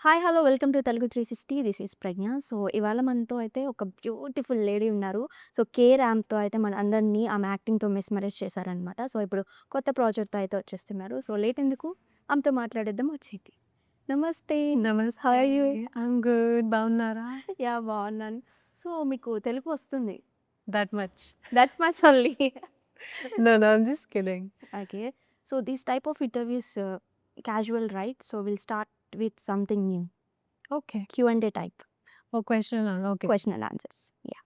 Hi! Hello! Welcome to Telugu 360. This is Pragna. So, ఇవాళ మనతో అయితే ఒక బ్యూటిఫుల్ లేడీ ఉన్నారు. సో, 'కే ర్యాంప్‌తో' అయితే మన అందరిని ఆమె యాక్టింగ్‌తో మెస్మరైజ్ చేశారనమాట. సో, ఇప్పుడు కొత్త ప్రాజెక్ట్‌తో అయితే వచ్చేస్తున్నారు. సో, లేట్ ఎందుకు ఆమెతో మాట్లాడేద్దాం వచ్చేయండి. నమస్తే. హౌ నమస్తే. Are you? I'm good. బాగున్నారా? యాహ్! బాగున్నాను. సో, మీకు తెలుగు వస్తుంది. That much. That much only. No, no. I'm just kidding. Okay. So, this type of interviews casual right? So, will start with something new. Okay. Q&A type. Oh question okay. Question and answers. Yeah.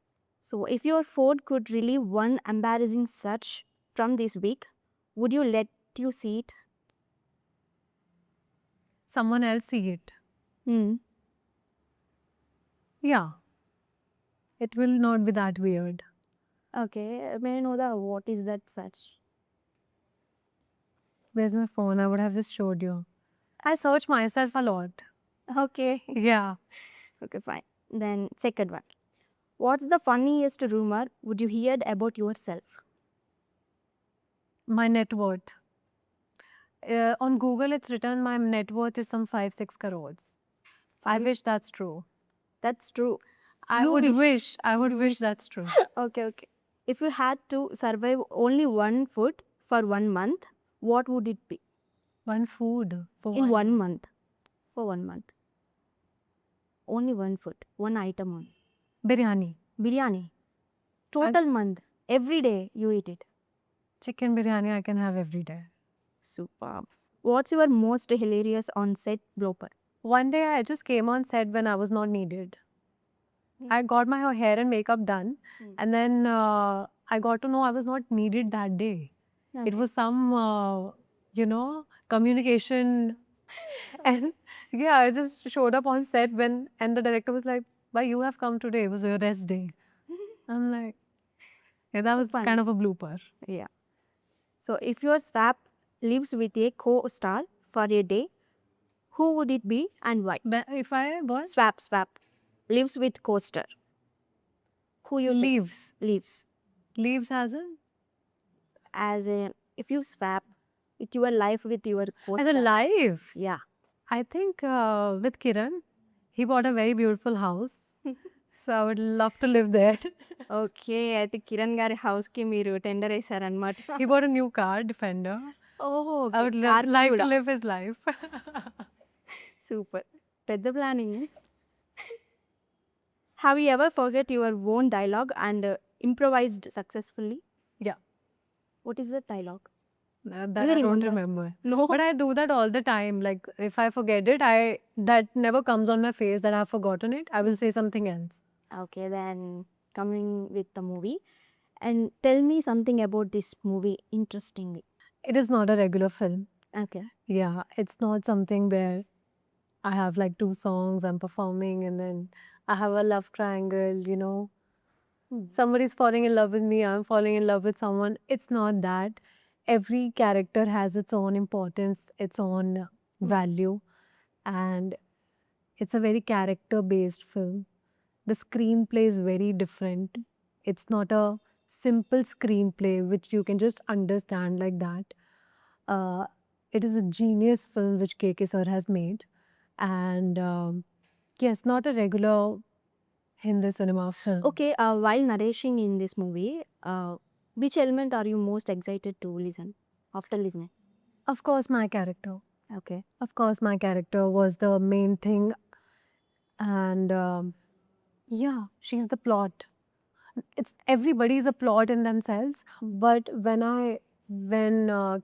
So, if your phone could relieve one embarrassing search from this week, would you let you see it? Someone else see it. Hmm. Yeah. It will not be that weird. Okay. May I know what is that search? Where's my phone? I would have just showed you. I search myself a lot. Okay. Yeah. Okay, fine. Then second one. What's the funniest rumor would you hear about yourself? My net worth. On Google, it's written my net worth is some 5-6 crores. I wish that's true. That's true. I You would wish. wish that's true. Okay, okay. If you had to survive only one food for 1 month, what would it be? One food for In one. 1 month. For 1 month. Only one food, one item only. Biryani. Biryani. Total month. Every day you eat it. Chicken biryani I can have every day. Superb. What's your most hilarious on set blooper? One day I just came on set when I was not needed. I got my hair and makeup done, and then I got to know I was not needed that day. It was some, communication, and yeah, I just showed up on set and the director was like, "Why you have come today? It was your rest day." I'm like, yeah, that was Fun. kind of a blooper. Yeah. So if your swap lives with a co-star for a day, who would it be and why? But if I was Swap. Lives with co-star. Who you pick? leaves as a As a, if you swap with your life with your co-star. as a life. Yeah. I think with Kiran, he bought a very beautiful house. So I would love to live there. Okay. అయితే కిరణ్ గారి హౌస్‌కి మీరు tender ఏసారనమాట. He bought a new car, Defender. ఓహో! I would కార్‌కి like to కూడా. live his life. Super. పెద్ద planning. Have you ever forget your own dialogue and improvised successfully? Yeah. What is that dialogue? That You I don't remember? remember. No. But I do that all the time. Like if I forget it, that never comes on my face that I've forgotten it. I will say something else. Okay, then coming with the movie and tell me something about this movie interestingly. It is not a regular film. Okay. Yeah, it's not something where I have like 2 songs I'm performing and then I have a love triangle, Somebody's falling in love with me, I'm falling in love with someone. It's not that. Every character has its own importance, its own value, and it's a very character-based film. The screenplay is very different. It's not a simple screenplay which you can just understand like that. It is a genius film which KK sir has made. And yes, not a regular Hindi cinema film. Okay, while narrating in this movie, which element are you most excited to listen after listening? Of course, my character. Okay. Of course, my character was the main thing. And yeah, she's the plot. Everybody's a plot in themselves. But when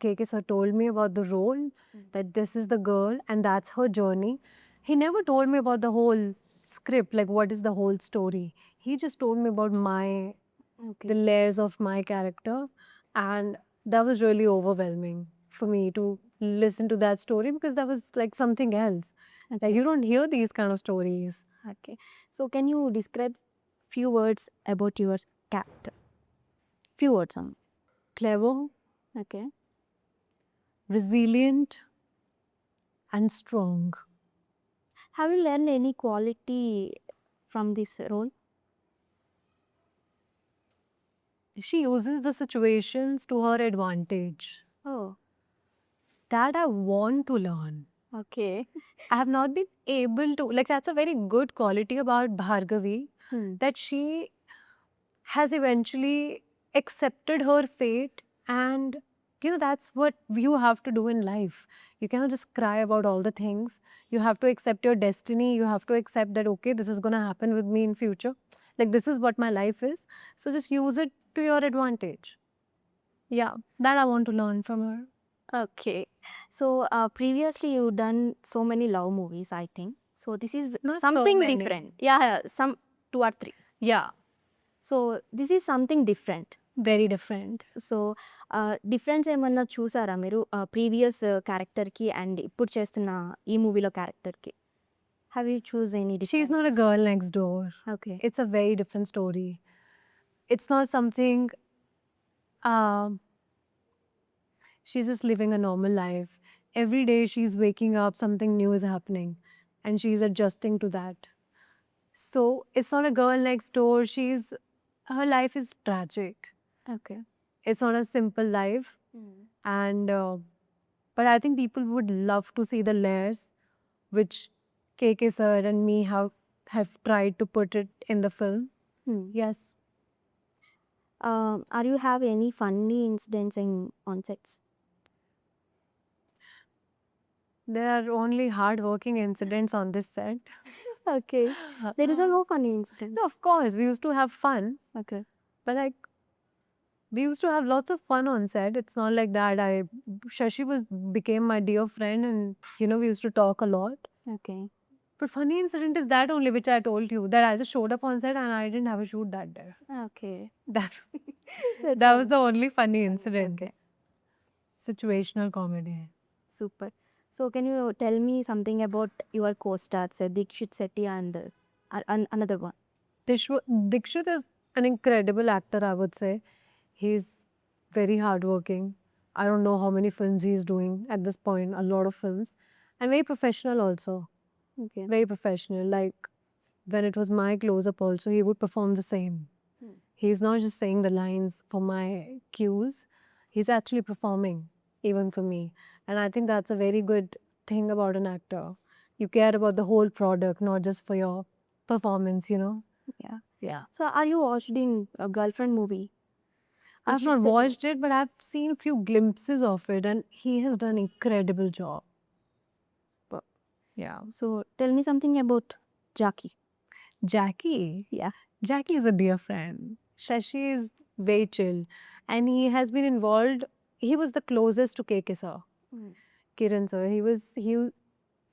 KK sir told me about the role, that this is the girl and that's her journey, he never told me about the whole script, like what is the whole story. He just told me about the layers of my character, and that was really overwhelming for me to listen to that story because that was like something else. Like you don't hear these kind of stories. Okay. So can you describe few words about your character? Few words only. Clever, Okay. resilient, and strong. Have you learned any quality from this role? She uses the situations to her advantage. Oh. That I want to learn. Okay. I have not been able to, like, that's a very good quality about Bhargavi, that she has eventually accepted her fate. And that's what you have to do in life. You cannot just cry about all the things. You have to accept your destiny. You have to accept that, okay, this is going to happen with me in future. Like, this is what my life is, so just use it to your advantage. Yeah, that I want to learn from her. Okay. So, previously you done so many love movies, I think. So this is Not so something many. different. Yeah, some 2 or 3. Yeah, So this is something different. very different. So, difference ఏమన్నా చూసారా మీరు? Previous క్యారెక్టర్‌కి and ఇప్పుడు చేస్తున్న ఈ మూవీలో క్యారెక్టర్‌కి. Have you choose any She's not a differences? girl next door. Okay. It's a very different story. It's not something, um, she's just living a normal life. Every day she's waking up, something new is happening, and she's adjusting to that. So it's not a girl next door. Her life is tragic. Okay. It's not a simple life. And, but I think people would love to see the layers which KK sir and me have tried to put it in the film. Yes. Are you have any funny incidents on sets? There are only hard-working incidents on this set. Okay. There is no funny incident. No, of course, we used to have fun, okay. but like we used to have lots of fun on set. It's not like that. Shashi became my dear friend, and we used to talk a lot. Okay. But funny incident is that only which I told you, that I just showed up on set and I didn't have a shoot that day. Okay. That that was the only funny incident. Okay. Situational comedy. Super. So, can you tell me something about your co-stars Dikshit Shetty and another one? Dikshit is an incredible actor, I would say. He's very hardworking. I don't know how many films he's doing at this point, a lot of films. And very professional also. Okay. Very professional. Like, when it was my close-up also, he would perform the same. He's not just saying the lines for my cues. He's actually performing, even for me. And I think that's a very good thing about an actor. You care about the whole product, not just for your performance, Yeah. Yeah. So, are you watched in a Girlfriend movie? I've not watched it, but I've seen a few glimpses of it, and he has done an incredible job. Superb. Yeah. So, tell me something about Jackie. Jackie. Yeah. Jackie is a dear friend. Shashi is very chill, and he has been involved. He was the closest to KK sir, Kiran sir. He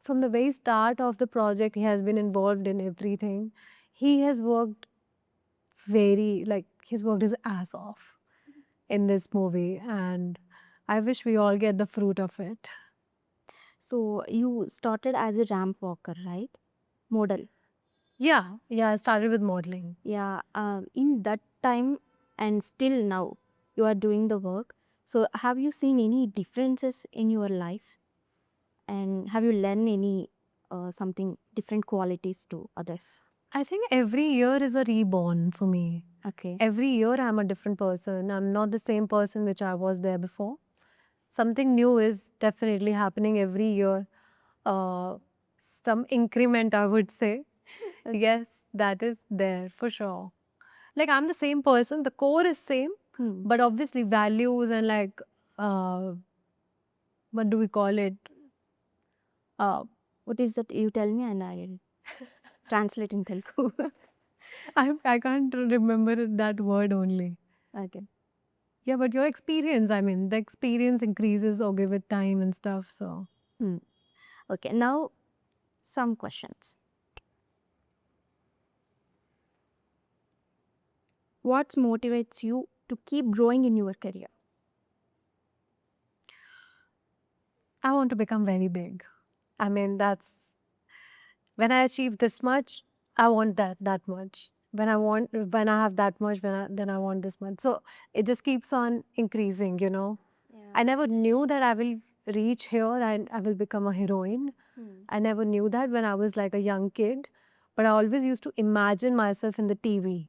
from the very start of the project. He has been involved in everything. He has worked he's worked his ass off in this movie, and I wish we all get the fruit of it. So, you started as a ramp walker, right? Model. Yeah, I started with modeling. Yeah. In that time and still now, you are doing the work. So, have you seen any differences in your life? And have you learned any something different qualities to others? I think every year is a reborn for me. Okay. Every year I'm a different person. I'm not the same person which I was there before. Something new is definitely happening every year. Some increment, I would say. Yes, that is there for sure. Like, I'm the same person. The core is same, but obviously values and what do we call it? What is that? You tell me and I will translate in Telugu. I can't remember that word only. Okay. Yeah, but your experience, I mean, the experience increases or give it time and stuff. So, Okay. Now, some questions. What motivates you to keep growing in your career? I want to become very big. I mean, that's when I achieve this much, I want that much. When I have that much, then I want this much. So it just keeps on increasing, I never knew that I will reach here and I will become a heroine. I never knew that when I was like a young kid, but I always used to imagine myself in the TV,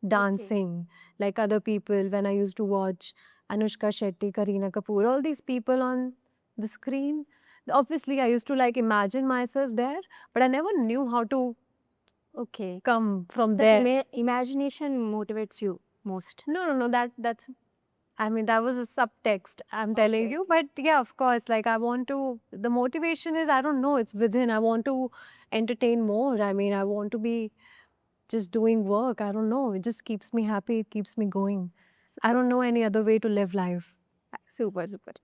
dancing like other people. When I used to watch Anushka Shetty, Kareena Kapoor, all these people on the screen, Obviously, I used to like imagine myself there, but I never knew how to okay. come from that there. Imagination motivates you most. No. That's. I mean, that was a subtext. I'm telling Okay. you, but yeah, of course. Like, I want to. The motivation is, I don't know. It's within. I want to entertain more. I mean, I want to be just doing work. I don't know. It just keeps me happy. It keeps me going. I don't know any other way to live life. Super. Super.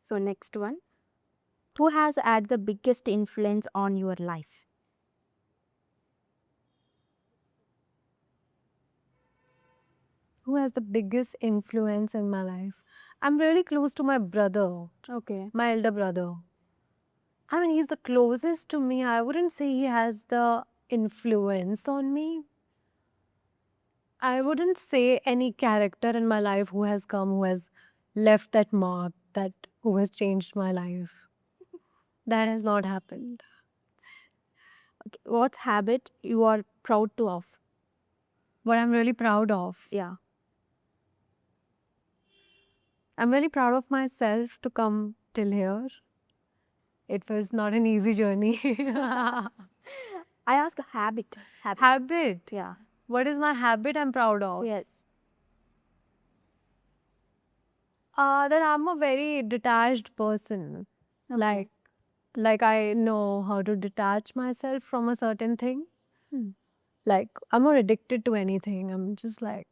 So next one. Who has had the biggest influence on your life? Who has the biggest influence in my life? I'm really close to my brother, okay. my elder brother. I mean, he's the closest to me. I wouldn't say he has the influence on me. I wouldn't say any character in my life who has come, who has left that mark, who has changed my life. That has not happened. Okay. What's habit you are proud to of? What I'm really proud of. Yeah! I'm really proud of myself to come till here. It was not an easy journey. I ask habit. Habit. Yeah! What is my habit I'm proud of? Yes. That I'm a very detached person. Okay. Like I know how to detach myself from a certain thing. Hmm. Like I'm not addicted to anything. I'm just like,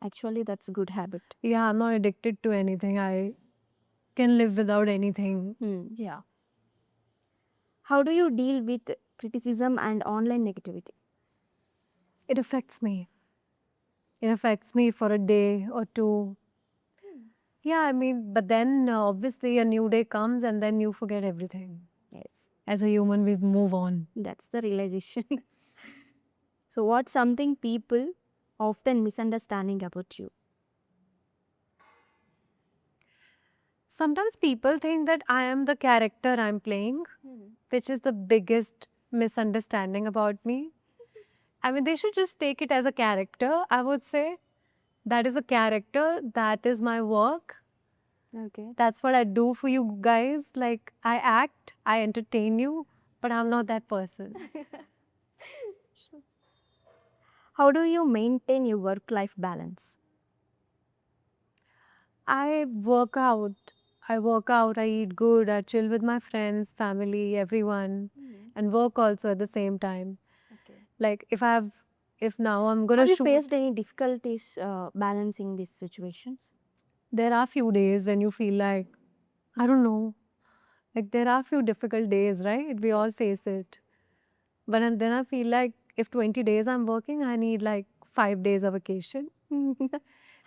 actually that's good habit. yeah, I'm not addicted to anything. I can live without anything. Yeah. How do you deal with criticism and online negativity? It affects me. It affects me for a day or two. Yeah, I mean, but then obviously a new day comes and then you forget everything. Yes. As a human, we move on. That's the realization. So what's something people often misunderstanding about you? Sometimes people think that I am the character I'm playing, which is the biggest misunderstanding about me. I mean, they should just take it as a character, I would say. That is a character, that is my work. Okay. That's what I do for you guys. Like, I act, I entertain you, but I'm not that person. How do you maintain your work life balance? I work out, I eat good, I chill with my friends, family, everyone, and work also at the same time. Okay. Like, if now I'm gonna Have you shoot, faced any difficulties balancing these situations? there are few days when you feel like, I don't know, like there are few difficult days, right? We all face it. But then I feel like if 20 days I'm working, I need like 5 days of vacation.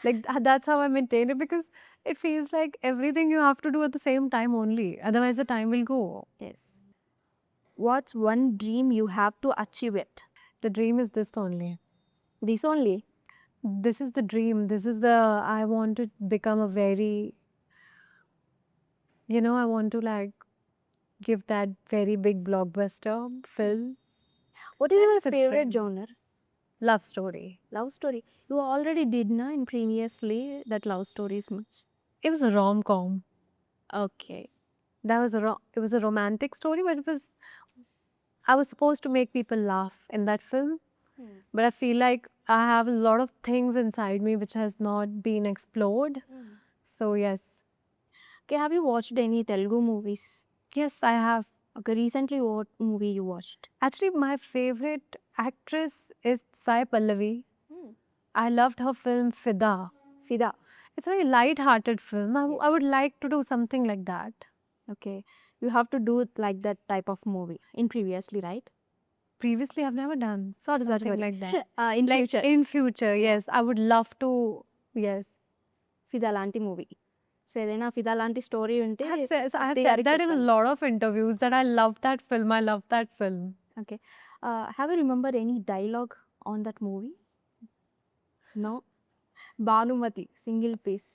Like that's how I maintain it, because it feels like everything you have to do at the same time only. Otherwise, the time will go. Yes. What's one dream you have to achieve it? The dream is this only. This only? This is the dream. This is I want to become a very, I want to like give that very big blockbuster film. What is your is a favorite dream. genre? Love story. Love story. You already did in previously that love stories much. It was a rom-com. Okay. It was a romantic story, but I was supposed to make people laugh in that film. But I feel like I have a lot of things inside me which has not been explored. So yes. Okay, have you watched any Telugu movies? Yes, I have. Okay, recently what movie you watched? Actually, my favorite actress is Sai Pallavi. I loved her film Fida. Fida. It's a very light-hearted film. I would like to do something like that. Okay. You have to do like that type of movie in previously, right? Previously, I've never done something like that. In Like future. in future, yes. I would love to, yes. ఫిదా లాంటి movie. So ఏదైనా ఫిదా లాంటి story ఉంటే I have said క్లియర్‌గా that in a చెప్పండి. lot of interviews that I love that film. I love that film. Okay. Have you remember any dialogue on that movie? No. Bhanumati, single piece.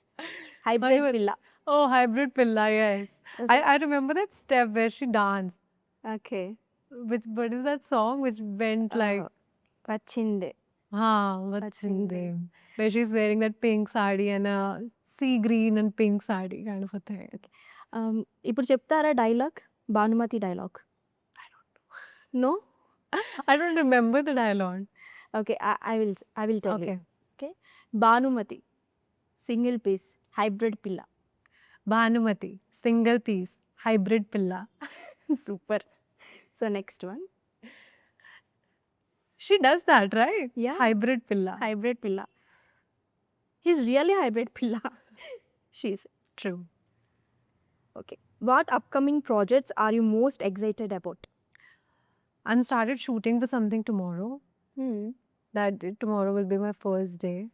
Hybrid Bhanumati. villa. Oh, Hybrid Pilla, yes. Yes. I remember that step where she danced. Okay. What is that song which went like, వచ్చిండే. what's in Vachinde. there? Where she's wearing that pink sari and a sea green and pink sari kind of a thing. ఇప్పుడు చెప్తారా dialogue? Bhanumati dialogue. No? I don't remember the dialogue. Okay, I will tell you. Okay. Okay. Bhanumati, single piece, hybrid pilla. Bhanumati, single piece, hybrid pilla. Super. So next one. She does that, right? Yeah. Hybrid pilla. Hybrid pilla. He's really hybrid pilla. She's True. okay. What upcoming projects are you most excited about? I'm started shooting for something tomorrow. Tomorrow will be my first day.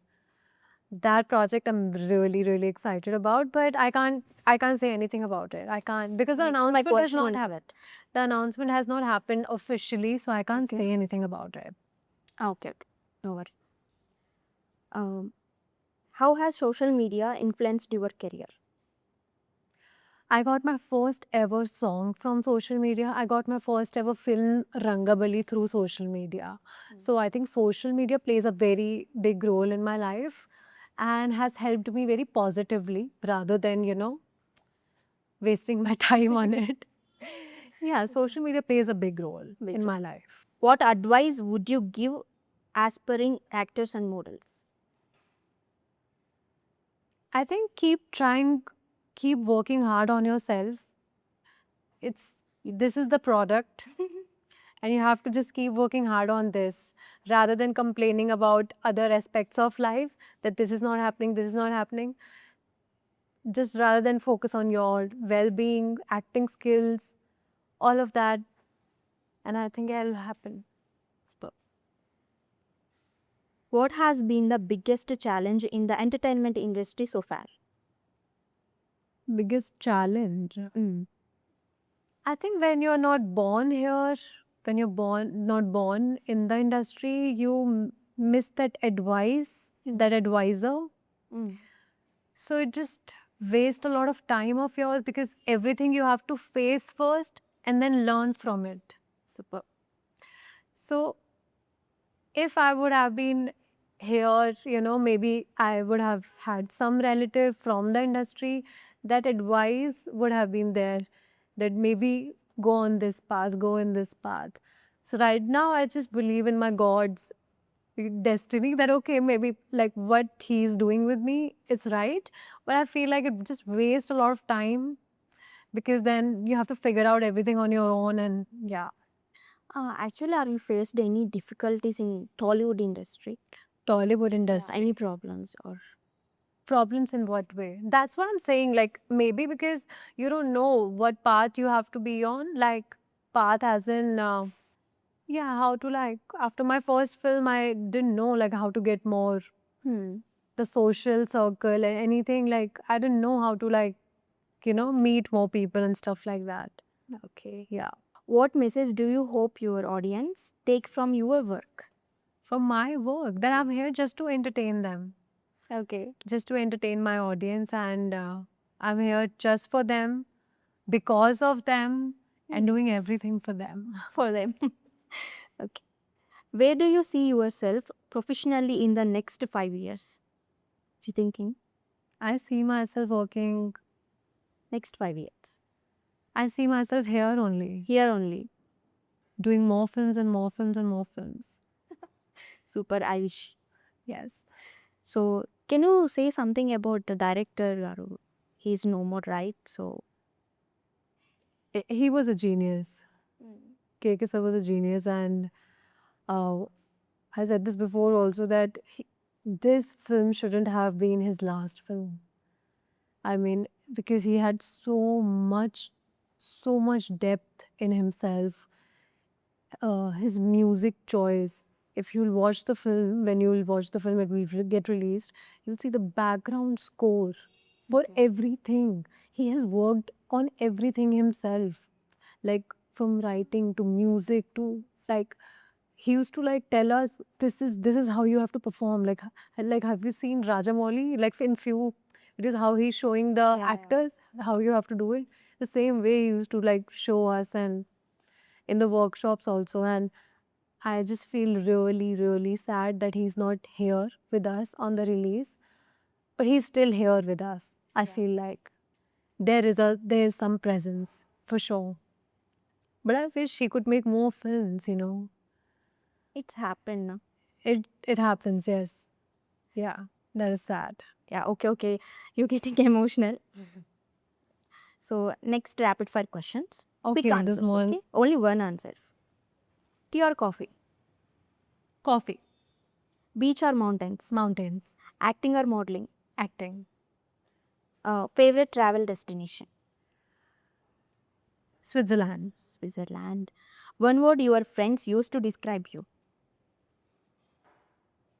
That project I'm really excited about, but I can't say anything about it. I can't because the Next, my announcement has question not is- happened. The announcement has not happened officially, so I can't Okay. say anything about it. Okay. No worries. How has social media influenced your career? I got my first ever song from social media. I got my first ever film Rangabali through social media. So I think social media plays a very big role in my life and has helped me very positively rather than, wasting my time on it. Yeah, social media plays a big role Big in role. my life. What advice would you give aspiring actors and models? I think keep working hard on yourself. This is the product and you have to just keep working hard on this rather than complaining about other aspects of life that this is not happening, this is not happening. Just rather than focus on your well-being, acting skills, all of that, and I think it'll happen. Superb. What has been the biggest challenge in the entertainment industry so far? Biggest challenge. I think when you're not born here, when you're not born in the industry, you miss that advice, that advisor. So it just wastes a lot of time of yours because everything you have to face first and then learn from it. Superb. So if I would have been here, maybe I would have had some relative from the industry, that advice would have been there that maybe go on this path, go in this path. So right now I just believe in my God's destiny that okay, maybe like what he's doing with me, it's right. But I feel like it just wastes a lot of time because then you have to figure out everything on your own and yeah. Actually, are you faced any difficulties in Tollywood industry? Tollywood industry. Any problems or? Problems in what way? That's what I'm saying. Like maybe because you don't know what path you have to be on. Like path as in, how to like. After my first film, I didn't know like how to get more the social circle and anything. Like I didn't know how to like, meet more people and stuff like that. Okay. Yeah. What message do you hope your audience take from your work? From my work, that I'm here just to entertain them. Okay. Just to entertain my audience, and I'm here just for them, because of them, and doing everything for them. For them. Okay. Where do you see yourself professionally in the next 5 years? You thinking I see myself working, next 5 years? I see myself here only, Here only. doing more films and more films and more films. Super, I wish. Yes. So, can you say something about the director Garu? He's no more, right? So, He was a genius. KK sir was a genius, and I said this before also that this film shouldn't have been his last film. I mean, because he had so much depth in himself. His music choice. If you'll watch the film, when you'll watch the film, it will get released. You'll see the background score for everything. He has worked on everything himself, like from writing to music to like. He used to like tell us this is how you have to perform. Like have you seen Rajamouli? Like in few videos, how he's showing the actors how you have to do it. The same way he used to like show us and in the workshops also. And I just feel really sad that he's not here with us on the release, but he's still here with us. I feel like there is some presence for sure. But I wish she could make more films, you know. It's happened na. It happens, yes. Yeah, that is sad. Yeah, okay. You're getting emotional. So next rapid fire questions. Okay, Quick there's answers, more. okay? Only one answer. Tea or coffee? Coffee, Beach or mountains? mountains, Acting or modeling? acting, Favorite travel destination? Switzerland, Switzerland. One word your friends used to describe you.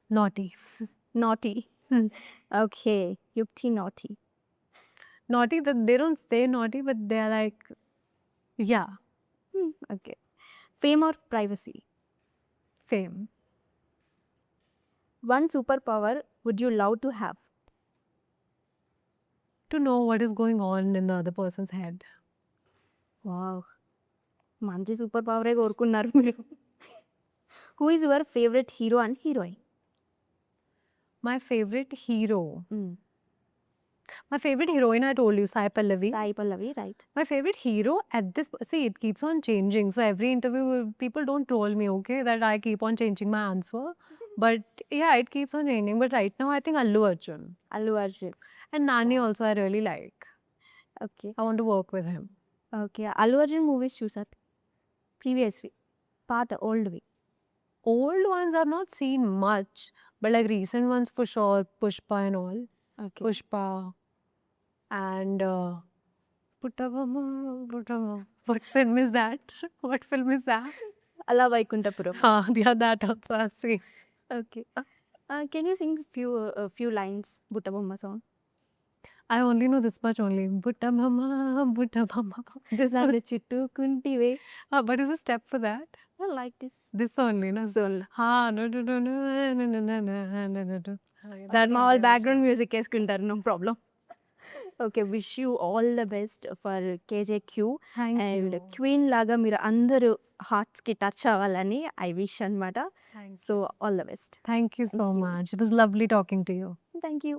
naughty. Naughty. Hmm. Okay, Yupti naughty. Naughty, that they don't say naughty, but they're like, yeah, Okay. Fame or privacy? fame. One superpower would you love to have? To know what is going on in the other person's head. Wow. మంచి super పవరే కోరుకున్నారు మీరు. Who is your favorite hero and heroine? My favorite hero. My favorite heroine, I told you, Sai Pallavi. Sai Pallavi, right? My favorite hero at this, see, it keeps on changing. So every interview, people don't troll me, okay, that I keep on changing my answer. But yeah, it keeps on changing. But right now, I think Allu Arjun. Allu Arjun. And Nani also, I really like. Okay. I want to work with him. Okay. Allu Arjun movies చూసారు ప్రీవియస్వి పాత ఓల్డ్వి. Old ones I've not seen much, but like recent ones for sure, Pushpa and all. Okay. Pushpa and Puttavamma. What film is that? What film is that? Ala Vaikunthapuram. Yeah, that also I've seen. Okay. Can you sing few lines Buttabomma song? I only know this much only. Buttamama, Buttamama. This దాన్ని చుట్టుకుంటివే. but is a step for that? Like this This only, no? Zone. Ha, no, no, no, no, no, no, no, no, no, no, no. That మా వాళ్ళు background music వేసుకుంటారు, no problem. Okay, wish you all the best for KJQ. Thank and you. Queen లాగా మీరు అందరూ హార్ట్స్కి touch అవ్వాలని I wish అనమాట. Thank so all the best. Thank you so Thank you. much. It was lovely talking to you. Thank you.